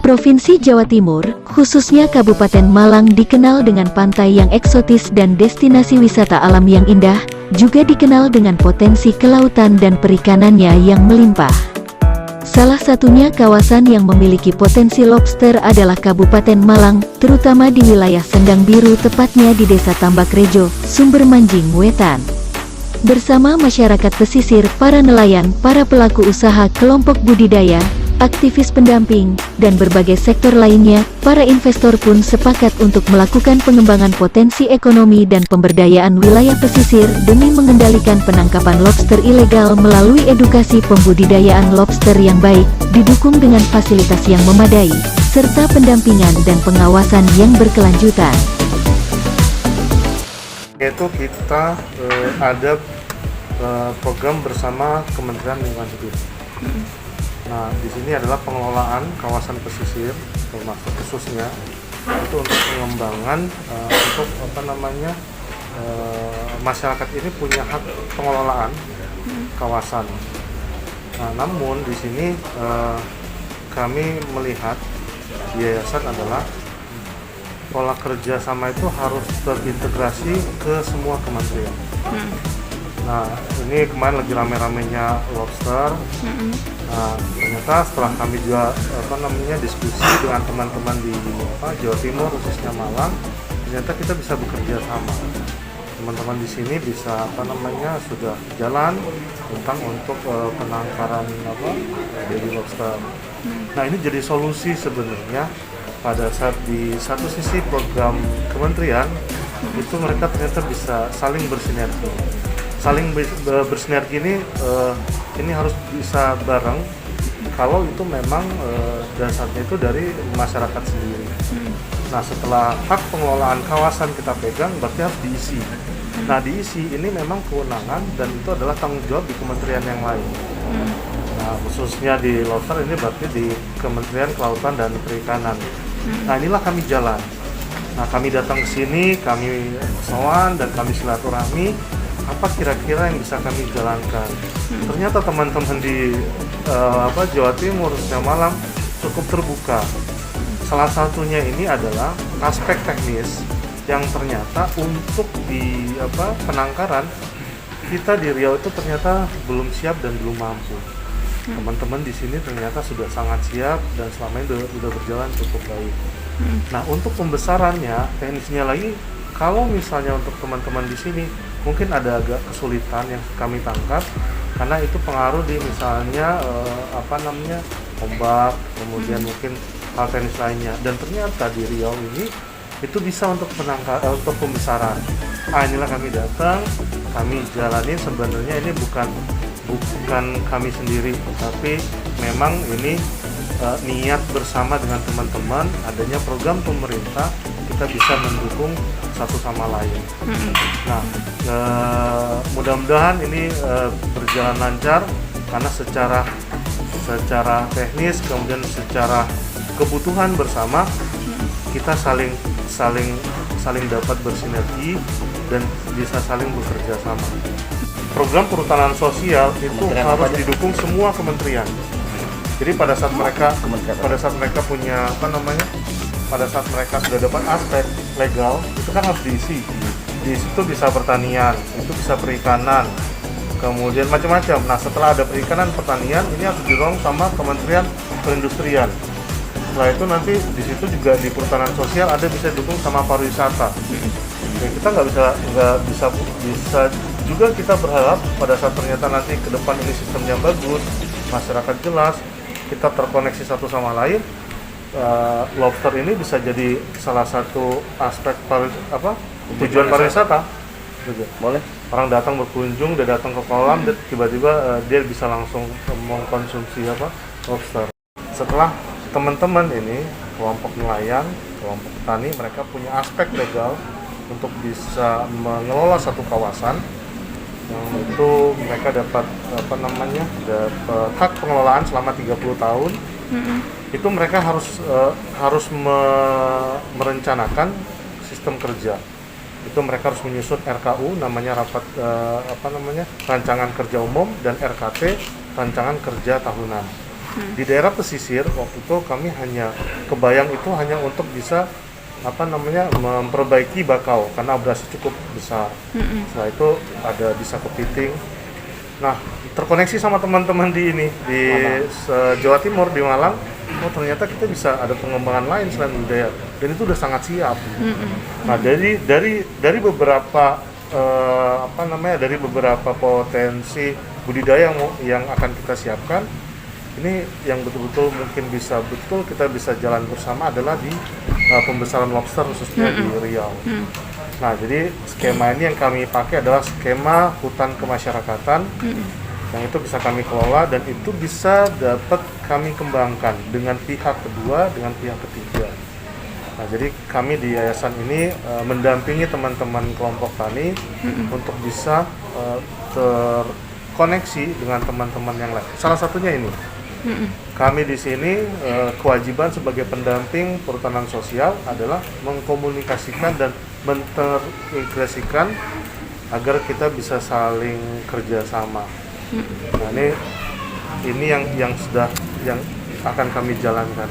Provinsi Jawa Timur, khususnya Kabupaten Malang dikenal dengan pantai yang eksotis dan destinasi wisata alam yang indah, juga dikenal dengan potensi kelautan dan perikanannya yang melimpah. Salah satunya kawasan yang memiliki potensi lobster adalah Kabupaten Malang, terutama di wilayah Sendang Biru tepatnya di Desa Tambak Rejo, Sumber Manjing Wetan. Bersama masyarakat pesisir, para nelayan, para pelaku usaha kelompok budidaya, aktivis pendamping, dan berbagai sektor lainnya, para investor pun sepakat untuk melakukan pengembangan potensi ekonomi dan pemberdayaan wilayah pesisir demi mengendalikan penangkapan lobster ilegal melalui edukasi pembudidayaan lobster yang baik, didukung dengan fasilitas yang memadai, serta pendampingan dan pengawasan yang berkelanjutan. Yaitu kita ada program bersama Kementerian Lingkungan Hidup. Nah, di sini adalah pengelolaan kawasan pesisir, termasuk khususnya itu untuk pengembangan untuk masyarakat ini punya hak pengelolaan kawasan. Nah, namun di sini kami melihat di yayasan adalah pola kerjasama itu harus terintegrasi ke semua kementerian. Nah, ini kemarin lagi rame-ramenya lobster. Nah, ternyata setelah kami juga diskusi dengan teman-teman di Jawa Timur, khususnya Malang, ternyata kita bisa bekerja sama. Teman-teman di sini bisa sudah jalan tentang untuk penangkaran baby lobster. Nah, ini jadi solusi sebenarnya pada saat di satu sisi program kementerian itu mereka ternyata bisa saling bersinergi. Bersinergi ini harus bisa bareng kalau itu memang dasarnya itu dari masyarakat sendiri. Nah, setelah hak pengelolaan kawasan kita pegang, berarti harus diisi. Nah, diisi ini memang kewenangan dan itu adalah tanggung jawab di kementerian yang lain. Nah, khususnya di lobster ini berarti di Kementerian Kelautan dan Perikanan. Nah, inilah kami jalan. Nah, kami datang ke sini, kami sowan dan kami silaturahmi. Apa kira-kira yang bisa kami jalankan? Ternyata teman-teman di Jawa Timur, khususnya Malang cukup terbuka. Salah satunya ini adalah aspek teknis yang ternyata untuk di penangkaran kita di Riau itu ternyata belum siap dan belum mampu. Teman-teman di sini ternyata sudah sangat siap dan selama ini sudah berjalan cukup baik. Nah, untuk pembesarannya, teknisnya lagi, kalau misalnya untuk teman-teman di sini mungkin ada agak kesulitan yang kami tangkap karena itu pengaruh di misalnya ombak, kemudian mungkin hal teknis lainnya. Dan ternyata di Riau ini itu bisa untuk untuk pembesaran. Inilah kami datang, kami jalanin. Sebenarnya ini bukan kami sendiri, tapi memang ini niat bersama dengan teman-teman, adanya program pemerintah, kita bisa mendukung satu sama lain. Nah, mudah-mudahan ini berjalan lancar karena secara teknis, kemudian secara kebutuhan bersama kita saling dapat bersinergi dan bisa saling bekerja sama. Program perhutanan sosial itu harus didukung semua kementerian. Jadi pada saat mereka punya pada saat mereka sudah dapat aspek legal, itu kan harus diisi. Di situ bisa pertanian, itu bisa perikanan, kemudian macam-macam. Nah, setelah ada perikanan, pertanian, ini harus didorong sama Kementerian Perindustrian. Setelah itu nanti di situ juga di perhutanan sosial ada bisa didukung sama pariwisata. Dan kita nggak bisa juga kita berharap pada saat ternyata nanti ke depan ini sistemnya bagus, masyarakat jelas, kita terkoneksi satu sama lain. Lobster ini bisa jadi salah satu aspek tujuan pariwisata. Boleh. Orang datang berkunjung, dia datang ke kolam, tiba-tiba dia bisa langsung mengkonsumsi lobster. Setelah teman-teman ini, kelompok nelayan, kelompok petani, mereka punya aspek legal untuk bisa mengelola satu kawasan, yang itu mereka dapat hak pengelolaan selama 30 tahun. Itu mereka harus merencanakan sistem kerja. Itu mereka harus menyusun RKU, namanya rancangan kerja umum, dan RKT, rancangan kerja tahunan. Di daerah pesisir waktu itu kami hanya kebayang itu hanya untuk bisa memperbaiki bakau karena abrasi cukup besar. Setelah itu ada bisa kepiting. Nah, terkoneksi sama teman-teman di Jawa Timur di Malang. Oh, ternyata kita bisa ada pengembangan lain selain budaya, dan itu udah sangat siap. Nah, dari beberapa dari beberapa potensi budidaya yang akan kita siapkan, ini yang betul-betul mungkin kita bisa jalan bersama adalah di pembesaran lobster khususnya di Riau. Nah, jadi skema ini yang kami pakai adalah skema hutan kemasyarakatan yang itu bisa kami kelola dan itu bisa dapat kami kembangkan dengan pihak kedua, dengan pihak ketiga. Nah, jadi kami di yayasan ini mendampingi teman-teman kelompok tani untuk bisa terkoneksi dengan teman-teman yang lain. Salah satunya ini. Kami di sini kewajiban sebagai pendamping perhutanan sosial adalah mengkomunikasikan dan mengintegrasikan agar kita bisa saling kerjasama. Nah, ini yang akan kami jalankan.